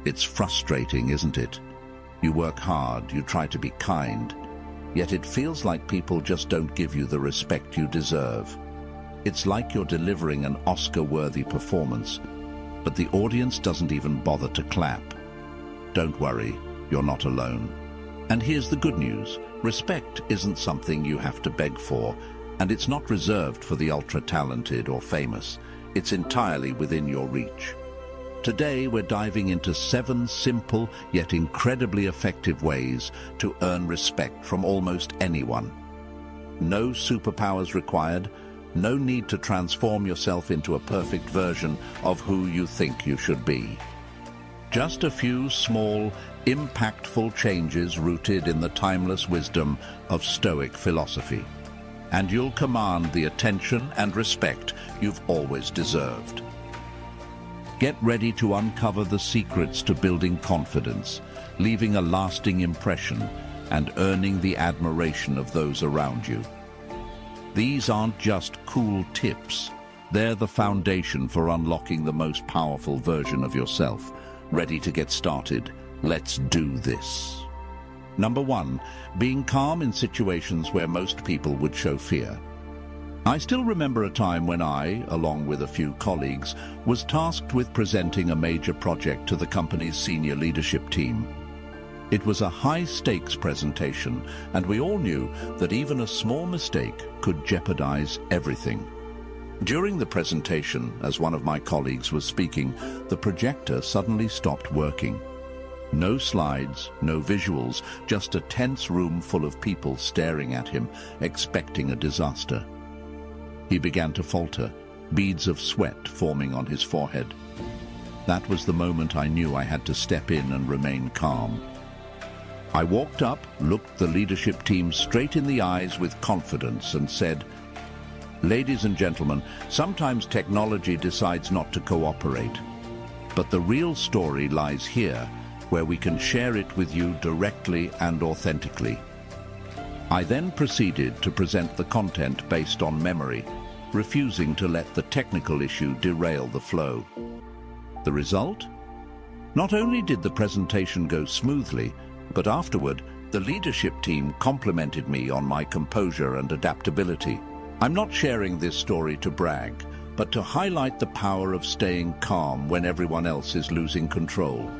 It's frustrating, isn't it? You work hard, you try to be kind, yet it feels like people just don't give you the respect you deserve. It's like you're delivering an Oscar-worthy performance, but the audience doesn't even bother to clap. Don't worry, you're not alone. And here's the good news. Respect isn't something you have to beg for, and it's not reserved for the ultra-talented or famous. It's entirely within your reach. Today, we're diving into 7 simple yet incredibly effective ways to earn respect from almost anyone. No superpowers required, no need to transform yourself into a perfect version of who you think you should be. Just a few small, impactful changes rooted in the timeless wisdom of Stoic philosophy, and you'll command the attention and respect you've always deserved. Get ready to uncover the secrets to building confidence, leaving a lasting impression, and earning the admiration of those around you. These aren't just cool tips. They're the foundation for unlocking the most powerful version of yourself. Ready to get started? Let's do this. Number 1, being calm in situations where most people would show fear. I still remember a time when I, along with a few colleagues, was tasked with presenting a major project to the company's senior leadership team. It was a high-stakes presentation, and we all knew that even a small mistake could jeopardize everything. During the presentation, as one of my colleagues was speaking, the projector suddenly stopped working. No slides, no visuals, just a tense room full of people staring at him, expecting a disaster. He began to falter, beads of sweat forming on his forehead. That was the moment I knew I had to step in and remain calm. I walked up, looked the leadership team straight in the eyes with confidence and said, "Ladies and gentlemen, sometimes technology decides not to cooperate. But the real story lies here, where we can share it with you directly and authentically." I then proceeded to present the content based on memory, refusing to let the technical issue derail the flow. The result? Not only did the presentation go smoothly, but afterward, the leadership team complimented me on my composure and adaptability. I'm not sharing this story to brag, but to highlight the power of staying calm when everyone else is losing control.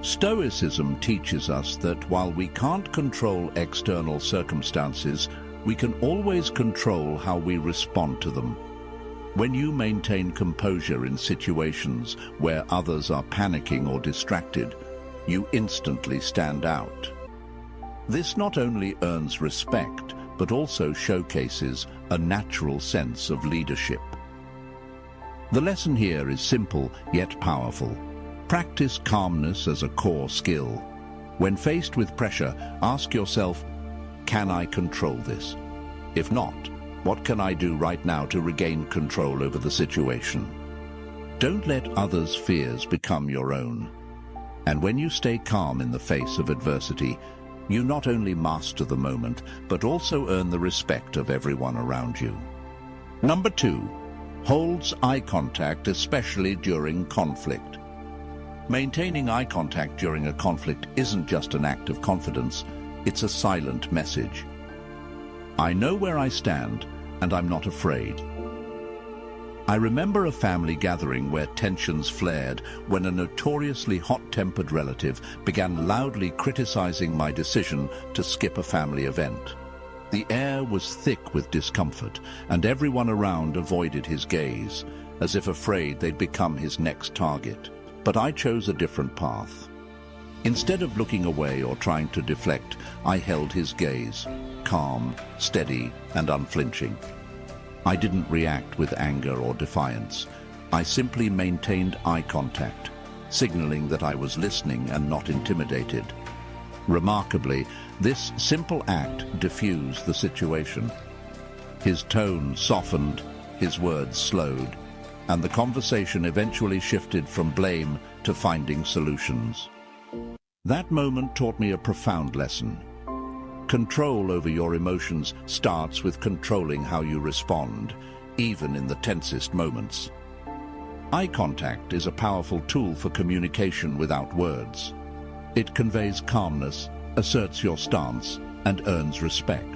Stoicism teaches us that while we can't control external circumstances, we can always control how we respond to them. When you maintain composure in situations where others are panicking or distracted, you instantly stand out. This not only earns respect, but also showcases a natural sense of leadership. The lesson here is simple yet powerful. Practice calmness as a core skill. When faced with pressure, ask yourself, can I control this? If not, what can I do right now to regain control over the situation? Don't let others' fears become your own. And when you stay calm in the face of adversity, you not only master the moment, but also earn the respect of everyone around you. Number 2, holds eye contact, especially during conflict. Maintaining eye contact during a conflict isn't just an act of confidence, it's a silent message. I know where I stand, and I'm not afraid. I remember a family gathering where tensions flared when a notoriously hot-tempered relative began loudly criticizing my decision to skip a family event. The air was thick with discomfort, and everyone around avoided his gaze, as if afraid they'd become his next target. But I chose a different path. Instead of looking away or trying to deflect, I held his gaze, calm, steady, and unflinching. I didn't react with anger or defiance. I simply maintained eye contact, signaling that I was listening and not intimidated. Remarkably, this simple act diffused the situation. His tone softened, his words slowed, and the conversation eventually shifted from blame to finding solutions. That moment taught me a profound lesson. Control over your emotions starts with controlling how you respond, even in the tensest moments. Eye contact is a powerful tool for communication without words. It conveys calmness, asserts your stance, and earns respect,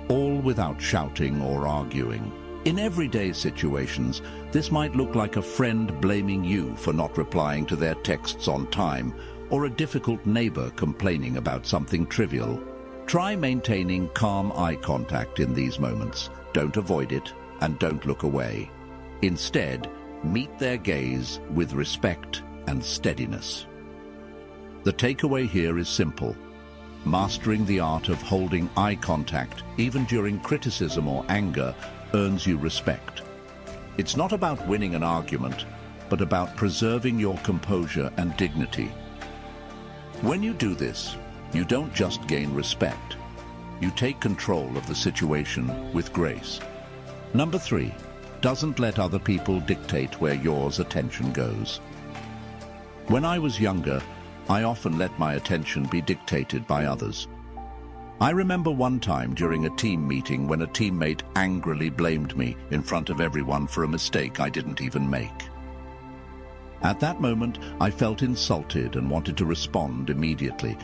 all without shouting or arguing. In everyday situations, this might look like a friend blaming you for not replying to their texts on time, or a difficult neighbor complaining about something trivial. Try maintaining calm eye contact in these moments. Don't avoid it, and don't look away. Instead, meet their gaze with respect and steadiness. The takeaway here is simple. Mastering the art of holding eye contact, even during criticism or anger, earns you respect. It's not about winning an argument, but about preserving your composure and dignity. When you do this, you don't just gain respect. You take control of the situation with grace. Number 3, doesn't let other people dictate where your attention goes. When I was younger, I often let my attention be dictated by others. I remember one time during a team meeting when a teammate angrily blamed me in front of everyone for a mistake I didn't even make. At that moment, I felt insulted and wanted to respond immediately,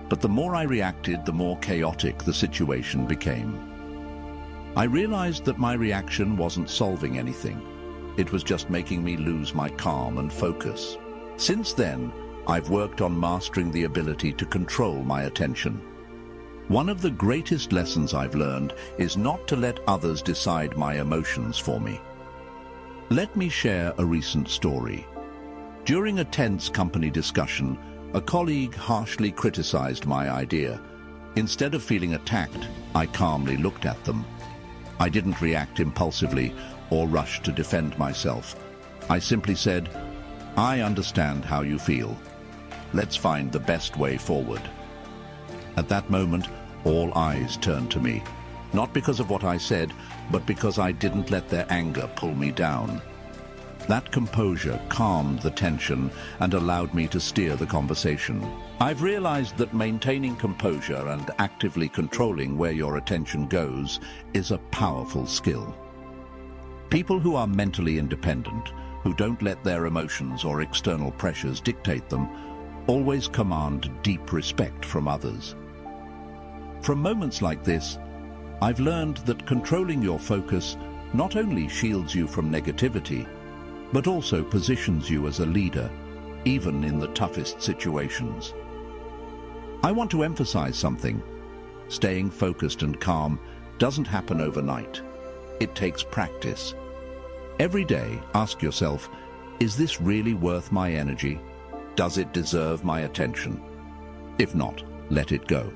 but the more I reacted, the more chaotic the situation became. I realized that my reaction wasn't solving anything. It was just making me lose my calm and focus. Since then, I've worked on mastering the ability to control my attention. One of the greatest lessons I've learned is not to let others decide my emotions for me. Let me share a recent story. During a tense company discussion, a colleague harshly criticized my idea. Instead of feeling attacked, I calmly looked at them. I didn't react impulsively or rush to defend myself. I simply said, "I understand how you feel. Let's find the best way forward." At that moment, all eyes turned to me, not because of what I said, but because I didn't let their anger pull me down. That composure calmed the tension and allowed me to steer the conversation. I've realized that maintaining composure and actively controlling where your attention goes is a powerful skill. People who are mentally independent, who don't let their emotions or external pressures dictate them, always command deep respect from others. From moments like this, I've learned that controlling your focus not only shields you from negativity, but also positions you as a leader, even in the toughest situations. I want to emphasize something. Staying focused and calm doesn't happen overnight. It takes practice. Every day, ask yourself, is this really worth my energy? Does it deserve my attention? If not, let it go.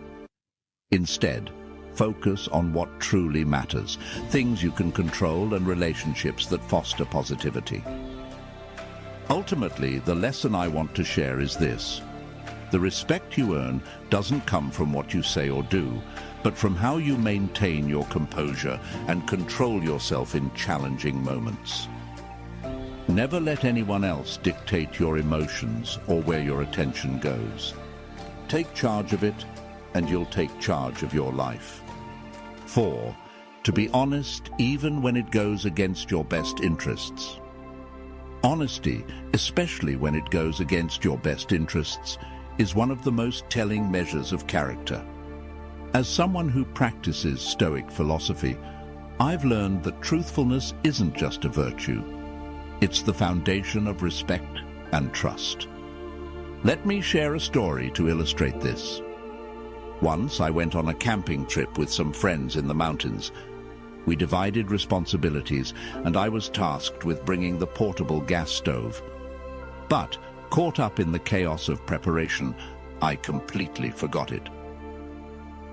Instead, focus on what truly matters, things you can control and relationships that foster positivity. Ultimately, the lesson I want to share is this. The respect you earn doesn't come from what you say or do, but from how you maintain your composure and control yourself in challenging moments. Never let anyone else dictate your emotions or where your attention goes. Take charge of it, and you'll take charge of your life. 4. To be honest even when it goes against your best interests. Honesty, especially when it goes against your best interests, is one of the most telling measures of character. As someone who practices Stoic philosophy, I've learned that truthfulness isn't just a virtue. It's the foundation of respect and trust. Let me share a story to illustrate this. Once I went on a camping trip with some friends in the mountains. We divided responsibilities, and I was tasked with bringing the portable gas stove. But, caught up in the chaos of preparation, I completely forgot it.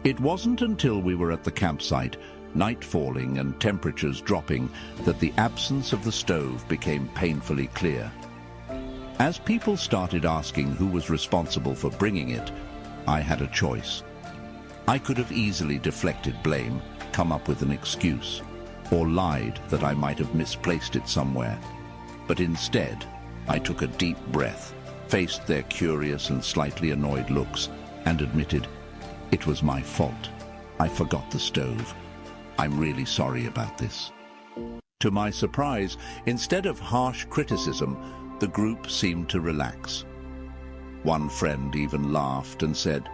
It wasn't until we were at the campsite, night falling and temperatures dropping, that the absence of the stove became painfully clear. As people started asking who was responsible for bringing it, I had a choice. I could have easily deflected blame, come up with an excuse, or lied that I might have misplaced it somewhere. But instead, I took a deep breath, faced their curious and slightly annoyed looks, and admitted, it was my fault. I forgot the stove. I'm really sorry about this. To my surprise, instead of harsh criticism, the group seemed to relax. One friend even laughed and said,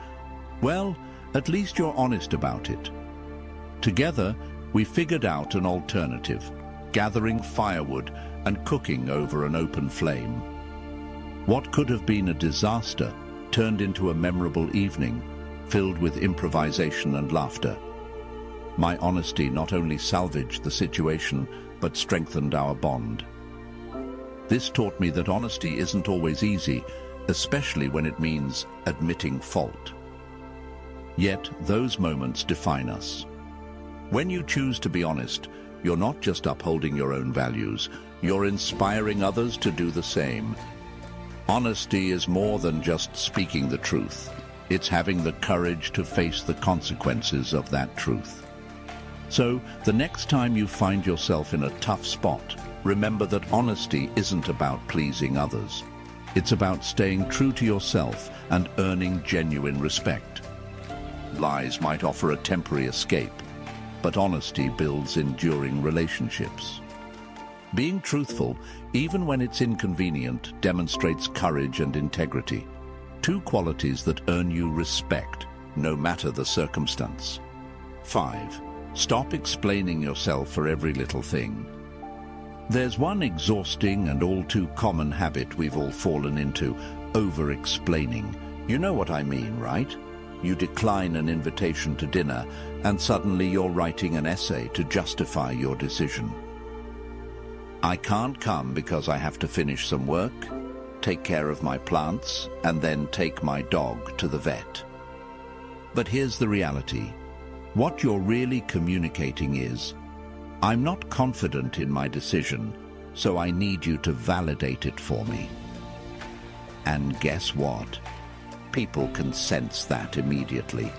"Well, at least you're honest about it." Together, we figured out an alternative, gathering firewood and cooking over an open flame. What could have been a disaster turned into a memorable evening, filled with improvisation and laughter. My honesty not only salvaged the situation, but strengthened our bond. This taught me that honesty isn't always easy, especially when it means admitting fault. Yet those moments define us. When you choose to be honest, you're not just upholding your own values, you're inspiring others to do the same. Honesty is more than just speaking the truth. It's having the courage to face the consequences of that truth. So, the next time you find yourself in a tough spot, remember that honesty isn't about pleasing others. It's about staying true to yourself and earning genuine respect. Lies might offer a temporary escape, but honesty builds enduring relationships. Being truthful, even when it's inconvenient, demonstrates courage and integrity, two qualities that earn you respect, no matter the circumstance. 5. Stop explaining yourself for every little thing. There's one exhausting and all too common habit we've all fallen into: over-explaining. You know what I mean, right? You decline an invitation to dinner, and suddenly you're writing an essay to justify your decision. I can't come because I have to finish some work, take care of my plants, and then take my dog to the vet. But here's the reality. What you're really communicating is, I'm not confident in my decision, so I need you to validate it for me. And guess what? People can sense that immediately.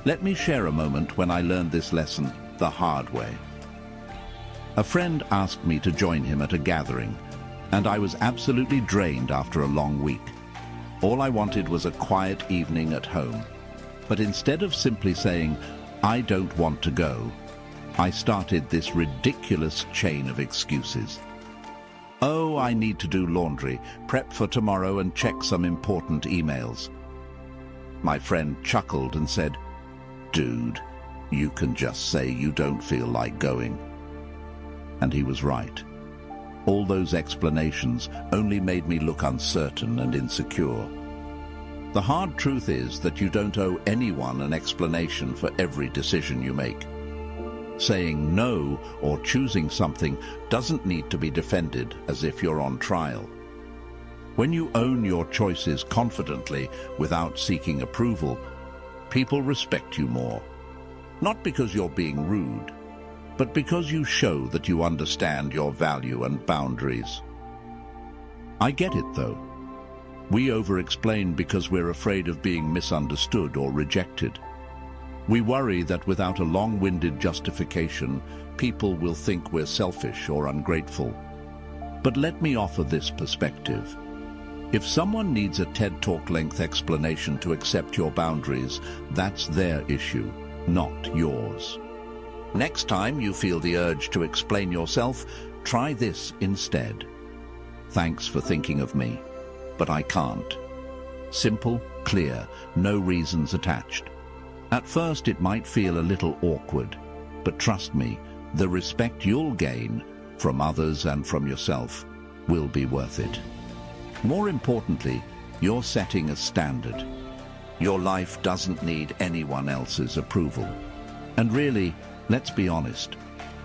Let me share a moment when I learned this lesson the hard way. A friend asked me to join him at a gathering, and I was absolutely drained after a long week. All I wanted was a quiet evening at home. But instead of simply saying, "I don't want to go," I started this ridiculous chain of excuses. "Oh, I need to do laundry, prep for tomorrow and check some important emails." My friend chuckled and said, "Dude, you can just say you don't feel like going." And he was right. All those explanations only made me look uncertain and insecure. The hard truth is that you don't owe anyone an explanation for every decision you make. Saying no or choosing something doesn't need to be defended as if you're on trial. When you own your choices confidently without seeking approval, people respect you more. Not because you're being rude, but because you show that you understand your value and boundaries. I get it, though. We over-explain because we're afraid of being misunderstood or rejected. We worry that without a long-winded justification, people will think we're selfish or ungrateful. But let me offer this perspective. If someone needs a TED Talk-length explanation to accept your boundaries, that's their issue, not yours. Next time you feel the urge to explain yourself, try this instead. "Thanks for thinking of me, but I can't." Simple, clear, no reasons attached. At first it might feel a little awkward, but trust me, the respect you'll gain from others and from yourself will be worth it. More importantly, you're setting a standard. Your life doesn't need anyone else's approval. And really, let's be honest,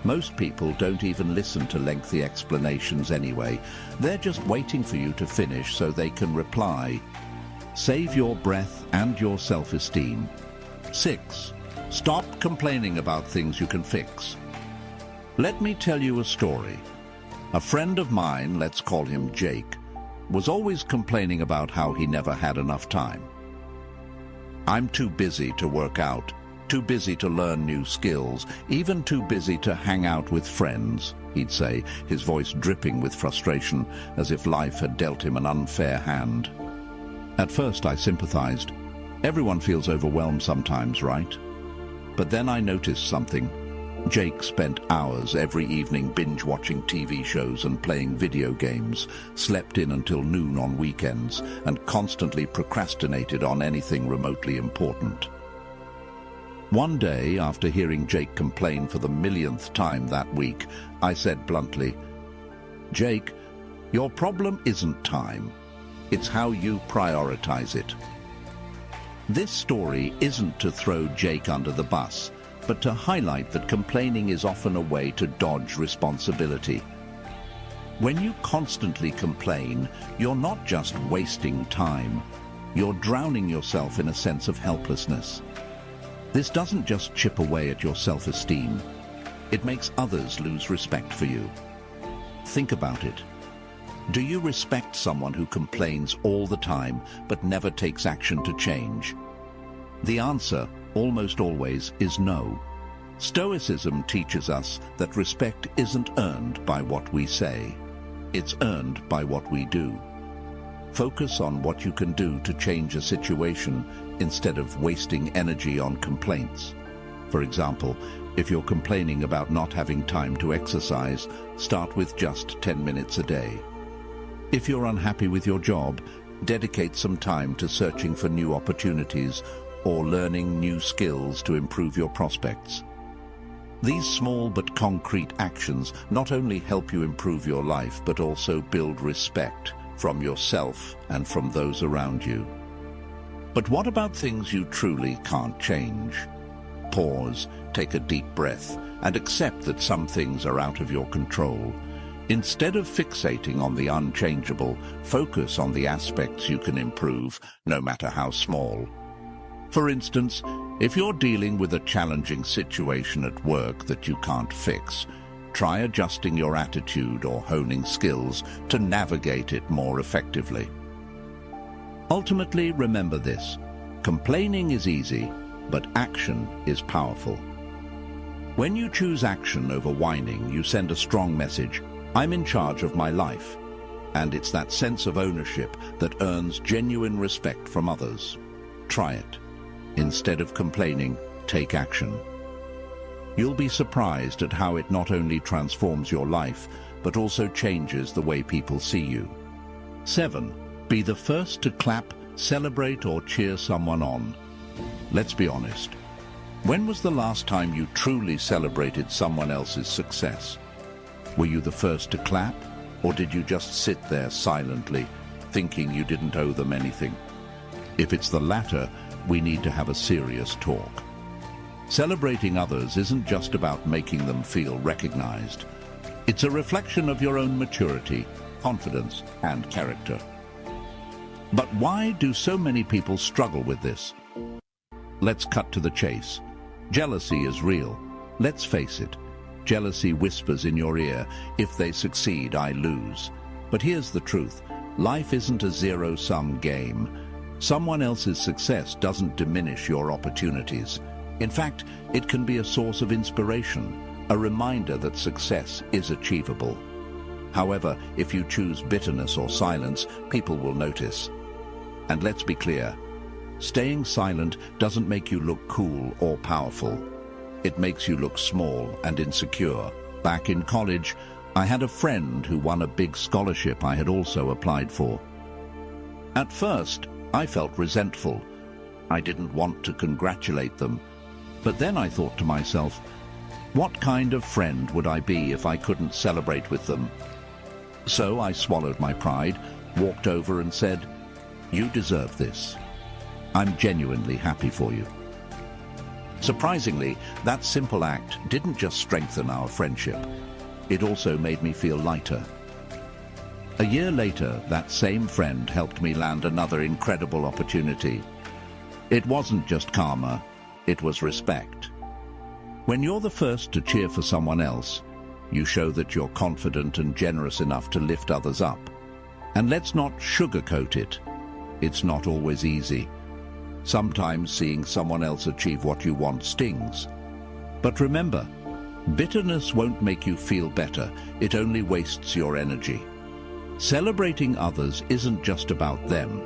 most people don't even listen to lengthy explanations anyway. They're just waiting for you to finish so they can reply. Save your breath and your self-esteem. 6. Stop complaining about things you can fix. Let me tell you a story. A friend of mine, let's call him Jake, was always complaining about how he never had enough time. "I'm too busy to work out, too busy to learn new skills, even too busy to hang out with friends," he'd say, his voice dripping with frustration, as if life had dealt him an unfair hand. At first I sympathized. Everyone feels overwhelmed sometimes, right? But then I noticed something. Jake spent hours every evening binge-watching TV shows and playing video games, slept in until noon on weekends, and constantly procrastinated on anything remotely important. One day, after hearing Jake complain for the millionth time that week, I said bluntly, "Jake, your problem isn't time. It's how you prioritize it." This story isn't to throw Jake under the bus, but to highlight that complaining is often a way to dodge responsibility. When you constantly complain, you're not just wasting time, you're drowning yourself in a sense of helplessness. This doesn't just chip away at your self-esteem, it makes others lose respect for you. Think about it. Do you respect someone who complains all the time but never takes action to change? The answer, almost always, is no. Stoicism teaches us that respect isn't earned by what we say. It's earned by what we do. Focus on what you can do to change a situation instead of wasting energy on complaints. For example, if you're complaining about not having time to exercise, start with just 10 minutes a day. If you're unhappy with your job, dedicate some time to searching for new opportunities or learning new skills to improve your prospects. These small but concrete actions not only help you improve your life but also build respect from yourself and from those around you. But what about things you truly can't change? Pause, take a deep breath, and accept that some things are out of your control. Instead of fixating on the unchangeable, focus on the aspects you can improve, no matter how small. For instance, if you're dealing with a challenging situation at work that you can't fix, try adjusting your attitude or honing skills to navigate it more effectively. Ultimately, remember this: complaining is easy, but action is powerful. When you choose action over whining, you send a strong message: I'm in charge of my life. And it's that sense of ownership that earns genuine respect from others. Try it. Instead of complaining, take action. You'll be surprised at how it not only transforms your life, but also changes the way people see you. 7. Be the first to clap, celebrate, or cheer someone on. Let's be honest. When was the last time you truly celebrated someone else's success? Were you the first to clap, or did you just sit there silently, thinking you didn't owe them anything? If it's the latter, we need to have a serious talk. Celebrating others isn't just about making them feel recognized. It's a reflection of your own maturity, confidence, and character. But why do so many people struggle with this? Let's cut to the chase. Jealousy is real. Let's face it. Jealousy whispers in your ear, if they succeed, I lose. But here's the truth. Life isn't a zero-sum game. Someone else's success doesn't diminish your opportunities. In fact, it can be a source of inspiration, a reminder that success is achievable. However, if you choose bitterness or silence, people will notice. And let's be clear, staying silent doesn't make you look cool or powerful. It makes you look small and insecure. Back in college, I had a friend who won a big scholarship I had also applied for. At first, I felt resentful. I didn't want to congratulate them. But then I thought to myself, what kind of friend would I be if I couldn't celebrate with them? So I swallowed my pride, walked over and said, you deserve this. I'm genuinely happy for you. Surprisingly, that simple act didn't just strengthen our friendship. It also made me feel lighter. A year later, that same friend helped me land another incredible opportunity. It wasn't just karma, it was respect. When you're the first to cheer for someone else, you show that you're confident and generous enough to lift others up. And let's not sugarcoat it. It's not always easy. Sometimes seeing someone else achieve what you want stings. But remember, bitterness won't make you feel better. It only wastes your energy. Celebrating others isn't just about them.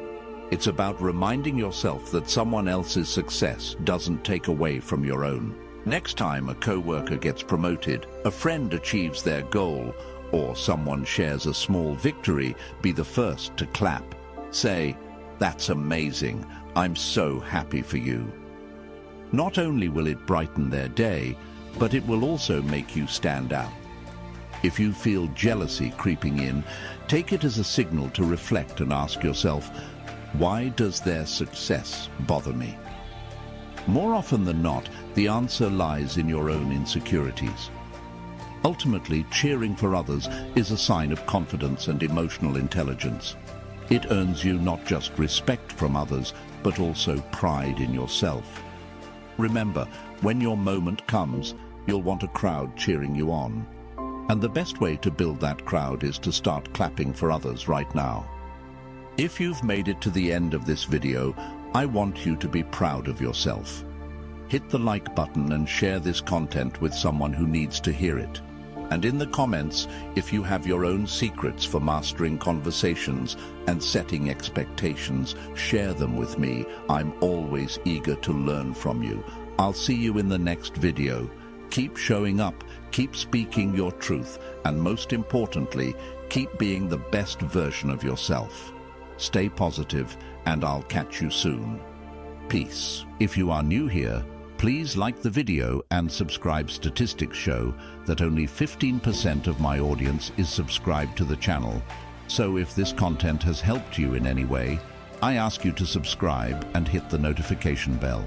It's about reminding yourself that someone else's success doesn't take away from your own. Next time a coworker gets promoted, a friend achieves their goal, or someone shares a small victory, be the first to clap. Say, "That's amazing. I'm so happy for you." Not only will it brighten their day, but it will also make you stand out. If you feel jealousy creeping in, take it as a signal to reflect and ask yourself, why does their success bother me? More often than not, the answer lies in your own insecurities. Ultimately, cheering for others is a sign of confidence and emotional intelligence. It earns you not just respect from others, but also pride in yourself. Remember, when your moment comes, you'll want a crowd cheering you on. And the best way to build that crowd is to start clapping for others right now. If you've made it to the end of this video, I want you to be proud of yourself. Hit the like button and share this content with someone who needs to hear it. And in the comments, if you have your own secrets for mastering conversations and setting expectations, share them with me. I'm always eager to learn from you. I'll see you in the next video. Keep showing up, keep speaking your truth, and most importantly, keep being the best version of yourself. Stay positive, and I'll catch you soon. Peace. If you are new here, please like the video and subscribe. Statistics show that only 15% of my audience is subscribed to the channel. So if this content has helped you in any way, I ask you to subscribe and hit the notification bell.